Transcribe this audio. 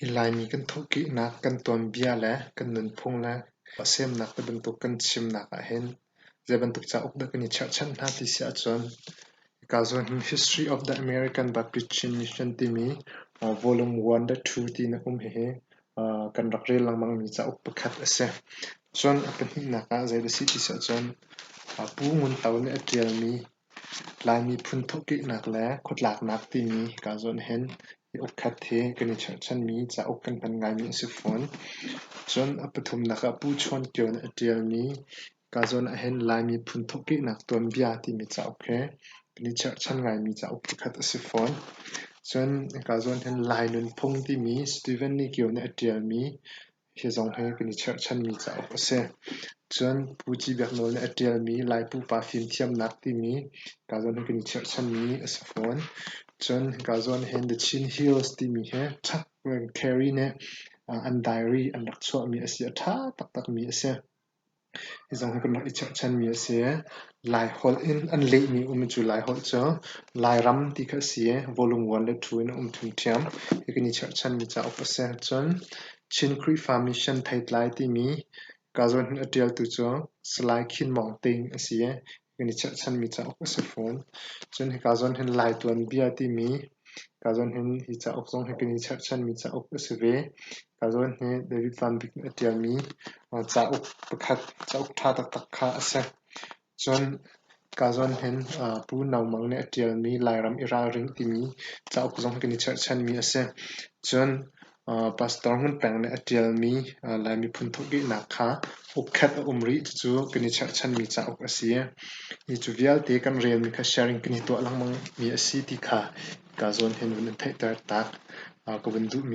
Hilai mi kan thoki nak kan tuan bia le kan nun phung le sem nak ka bentuk kan chim nak a hen je bentuk cha uk da kan ni chan na ti sia chon kazon history of the American Baptist Mission ti mi volume 1 da 2 ti na he kan rak rel lang mang mi cha uk pakhat ase chon akan hi na ka zai da si ti sia chon pu ngun tau ne atrial mi lai mi phun thoki nak le khotlak nak ti mi kazon hen ukhat the kan ni chan mi cha uk kan pan ngai mi se phone chon apathum naka pu chon kyo na atrial mi kazon a hen lai mi phun thoki nak ton bia ti mi cha uk he ni chan ngai mi cha uk pakhat ase phone chon kazon hen lai nun phung ti mi Steven ni kyo na atrial mi he zong he kan ni chan mi cha uk ase chon pu chi byak no na atrial mi lai pu pa phim thiam nak ti mi kazon hen kan ni chan mi ase phone chon kazon hen the chin hills ti mi he thak carry ne an diary an rak chua mi ase tha tak tak mi ase izong he kan rak chan mi ase lai hol in an le mi chu lai hol cho lai ram ti kha ase volume 1 le 2 in thum thiam he kan ni chan mi cha uk ase chon chin kri farmation thait lai ti mi kazon hen atrial tu cho slai khin mong ting ase kan ni chan mi cha uk ase phone chon he kazon hen lai tuan bia ti mi kazon hen hi cha uk zong he kan ni chan mi cha uk ase ve kazon he David Van Vick atrial mi cha uk pakhat cha uk tha tak tak kha ase chon kazon hen pu nau mang ne atrial mi lai ram ira ring ti mi cha uk zong kan ni chan mi ase chon pastor hun pang ne atrial mi lai mi phun thoki na kha ukhat umri chu kan ni chan mi cha uk ase ni chu vial te kan rel mi kha sharing kan ni to lang mang mi ase ti kha kazon hen un thai tar tak ko ban du mi